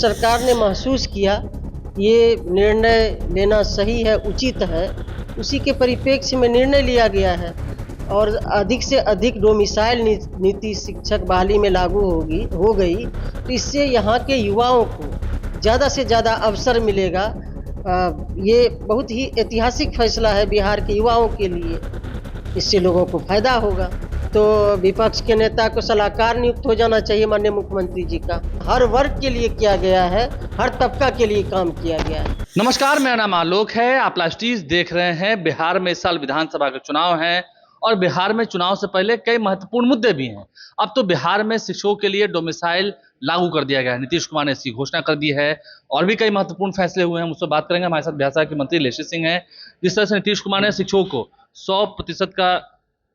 सरकार ने महसूस किया ये निर्णय लेना सही है, उचित है, उसी के परिप्रेक्ष्य में निर्णय लिया गया है और अधिक से अधिक डोमिसाइल नीति शिक्षक बहाली में लागू हो गई, तो इससे यहाँ के युवाओं को ज़्यादा से ज़्यादा अवसर मिलेगा। ये बहुत ही ऐतिहासिक फैसला है बिहार के युवाओं के लिए, इससे लोगों को फायदा होगा। तो विपक्ष के नेता को सलाहकार नियुक्त हो जाना चाहिए माननीय मुख्यमंत्री जी का। हर वर्ग के लिए किया गया है, हर तबका के लिए काम किया गया है। नमस्कार, मेरा नाम आलोक है। आप लास्टीज देख रहे हैं। बिहार में इस साल विधानसभा के चुनाव हैं और बिहार में चुनाव से पहले कई महत्वपूर्ण मुद्दे भी हैं। अब तो बिहार में शिक्षकों के लिए डोमिसाइल लागू कर दिया गया है। नीतीश कुमार ने इसकी घोषणा कर दी है और भी कई महत्वपूर्ण फैसले हुए हैं। मुझसे बात करेंगे, हमारे साथ बिहार के मंत्री लेशी सिंह हैं। जिस तरह से नीतीश कुमार ने शिक्षकों को 100% का,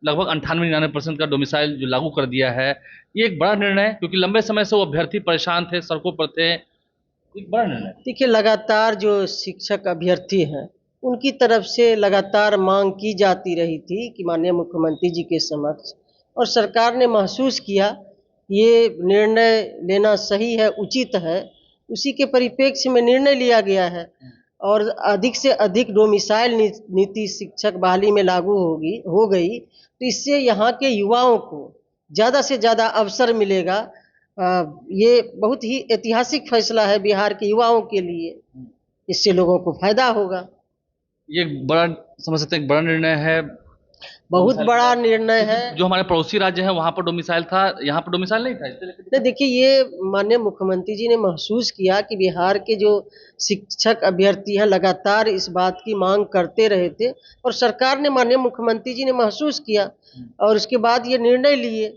लगभग 98-99% का डोमिसाइल जो लागू कर दिया है, ये एक बड़ा निर्णय है क्योंकि लंबे समय से वो अभ्यर्थी परेशान थे, सड़कों पर थे। एक बड़ा निर्णय। देखिए, लगातार जो शिक्षक अभ्यर्थी हैं उनकी तरफ से लगातार मांग की जाती रही थी कि माननीय मुख्यमंत्री जी के समक्ष, और सरकार ने महसूस किया ये निर्णय लेना सही है, उचित है, उसी के परिप्रेक्ष्य में निर्णय लिया गया है और अधिक से अधिक डोमिसाइल नीति शिक्षक बहाली में लागू हो गई, तो इससे यहाँ के युवाओं को ज़्यादा से ज़्यादा अवसर मिलेगा। ये बहुत ही ऐतिहासिक फैसला है बिहार के युवाओं के लिए, इससे लोगों को फायदा होगा। ये बड़ा, समझ सकते हैं, एक बड़ा निर्णय है, बहुत बड़ा निर्णय है। जो हमारे पड़ोसी राज्य हैं वहां पर डोमिसाइल था, यहाँ पर डोमिसाइल नहीं था। नहीं, देखिए, ये माननीय मुख्यमंत्री जी ने महसूस किया कि बिहार के जो शिक्षक अभ्यर्थी हैं लगातार इस बात की मांग करते रहे थे और सरकार ने, माननीय मुख्यमंत्री जी ने महसूस किया और उसके बाद ये निर्णय लिए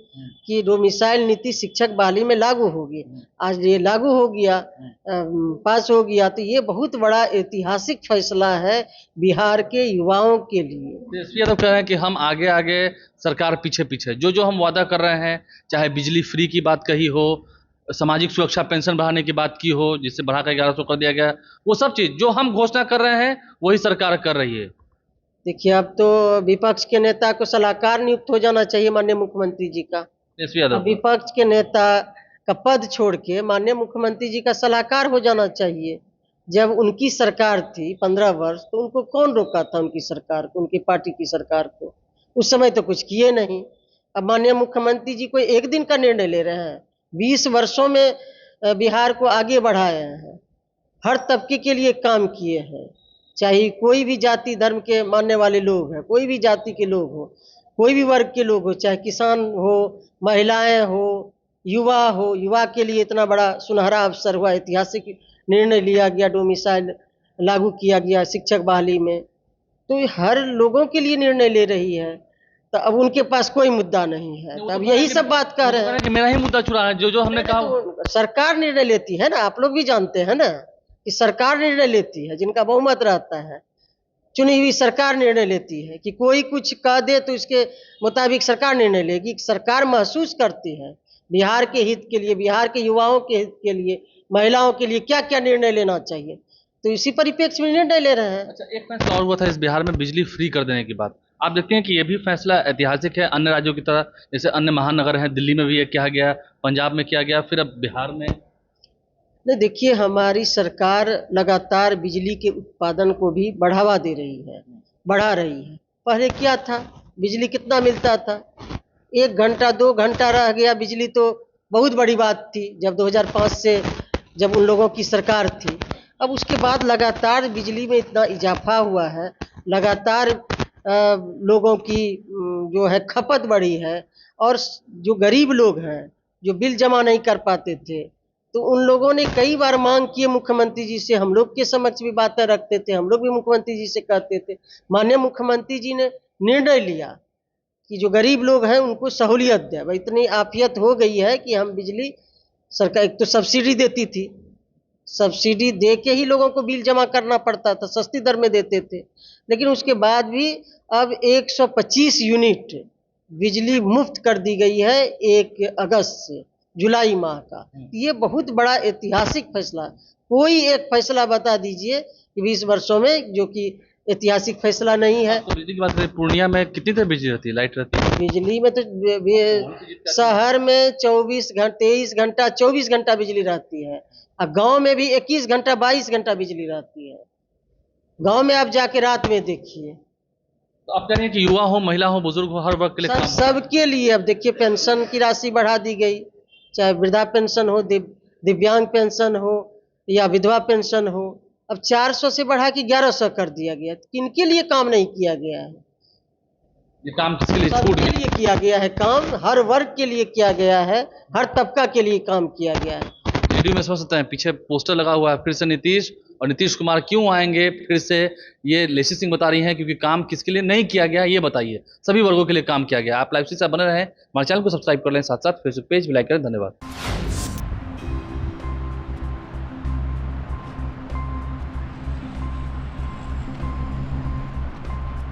कि डोमिसाइल नीति शिक्षक बहाली में लागू होगी। आज ये लागू हो गया, पास हो गया, तो ये बहुत बड़ा ऐतिहासिक फैसला है बिहार के युवाओं के लिए। तेजस्वी यादव कह रहे हैं कि हम आगे आगे, सरकार पीछे पीछे। जो हम वादा कर रहे हैं, चाहे बिजली फ्री की बात कही हो, सामाजिक सुरक्षा पेंशन बढ़ाने की बात की हो, जिससे बढ़ाकर 1100 कर दिया गया, वो सब चीज जो हम घोषणा कर रहे हैं वही सरकार कर रही है। देखिए, अब तो विपक्ष के नेता को सलाहकार नियुक्त हो जाना चाहिए माननीय मुख्यमंत्री जी का। तेजस्वी यादव विपक्ष के नेता का पद छोड़ के माननीय मुख्यमंत्री जी का सलाहकार हो जाना चाहिए। जब उनकी सरकार थी 15 वर्ष, तो उनको कौन रोका था? उनकी सरकार को, उनकी पार्टी की सरकार को उस समय तो कुछ किए नहीं। अब माननीय मुख्यमंत्री जी कोई एक दिन का निर्णय ले रहे हैं, 20 वर्षों में बिहार को आगे बढ़ाए हैं, हर तबके के लिए काम किए हैं, चाहे कोई भी जाति धर्म के मानने वाले लोग हैं, कोई भी जाति के लोग हो, कोई भी वर्ग के लोग हो, चाहे किसान हो, महिलाएं हो, युवा के लिए इतना बड़ा सुनहरा अवसर हुआ, ऐतिहासिक निर्णय लिया गया, डोमिसाइल लागू किया गया शिक्षक बहाली में, तो हर लोगों के लिए निर्णय ले रही है। तो अब उनके पास कोई मुद्दा नहीं है, तब यही सब बात कह रहे हैं कि मेरा ही मुद्दा छुड़ा है। जो हमने कहा, तो सरकार निर्णय लेती है ना, आप लोग भी जानते हैं ना कि सरकार निर्णय लेती है, जिनका बहुमत रहता है, चुनी हुई सरकार निर्णय लेती है कि कोई कुछ कह दे तो इसके मुताबिक सरकार निर्णय लेगी। सरकार महसूस करती है बिहार के हित के लिए, बिहार के युवाओं के हित के लिए, महिलाओं के लिए क्या क्या निर्णय लेना चाहिए, तो इसी परिप्रेक्ष्य में निर्णय ले रहे हैं। अच्छा, एक फैसला और हुआ था इस बिहार में, बिजली फ्री कर देने की बात। आप देखते हैं कि ये भी फैसला ऐतिहासिक है। अन्य राज्यों की तरह, जैसे अन्य महानगर हैं, दिल्ली में भी ये किया गया, पंजाब में किया गया, फिर अब बिहार में। नहीं, देखिए, हमारी सरकार लगातार बिजली के उत्पादन को भी बढ़ावा दे रही है, बढ़ा रही है। पहले क्या था, बिजली कितना मिलता था? 1 घंटा 2 घंटा रह गया बिजली तो बहुत बड़ी बात थी, जब 2005 से जब उन लोगों की सरकार थी। अब उसके बाद लगातार बिजली में इतना इजाफा हुआ है, लगातार लोगों की जो है खपत बढ़ी है, और जो गरीब लोग हैं, जो बिल जमा नहीं कर पाते थे, तो उन लोगों ने कई बार मांग की मुख्यमंत्री जी से। हम लोग के समक्ष भी बातें रखते थे, हम लोग भी मुख्यमंत्री जी से कहते थे। माननीय मुख्यमंत्री जी ने निर्णय लिया कि जो गरीब लोग हैं उनको सहूलियत दे। भाई, इतनी आफियत हो गई है कि हम बिजली, सरकार एक तो सब्सिडी देती थी, सब्सिडी दे के ही लोगों को बिल जमा करना पड़ता था, सस्ती दर में देते थे, लेकिन उसके बाद भी अब 125 यूनिट बिजली मुफ्त कर दी गई है 1 अगस्त से, जुलाई माह का। ये बहुत बड़ा ऐतिहासिक फैसला। कोई एक फैसला बता दीजिए कि 20 वर्षों में जो कि ऐतिहासिक फैसला नहीं है। तो बिजली की बात करें, पूर्णिया में कितनी देर बिजली रहती है, लाइट रहती है? बिजली में तो शहर में 23 घंटा 24 घंटा बिजली रहती है, और गांव में भी 21 घंटा 22 घंटा बिजली रहती है। गांव में आप जाके रात में देखिए। तो आप कह रहे हैं कि युवा हो, महिला हो, बुजुर्ग हो, हर वर्ग के लिए काम हो। सबके लिए अब देखिए पेंशन की राशि बढ़ा दी गई, चाहे वृद्धा पेंशन हो, दिव्यांग पेंशन हो या विधवा पेंशन हो। अब 400 से बढ़ा के 1100 कर दिया गया। किनके लिए काम नहीं किया गया है? ये काम किसके लिए छूट सबके गया? लिए किया गया है काम, हर वर्ग के लिए किया गया है, हर तबका के लिए काम किया गया है। वीडियो में समझ सकते हैं, पीछे पोस्टर लगा हुआ है फिर से नीतीश, और नीतीश कुमार क्यों आएंगे फिर से, ये लेसी सिंह बता रही हैं, क्योंकि काम किसके लिए नहीं किया गया ये बताइए। सभी वर्गों के लिए काम किया गया। आप लाइव से बने रहें, हमारे चैनल को सब्सक्राइब कर लें, साथ साथ फेसबुक पेज भी लाइक करें। धन्यवाद।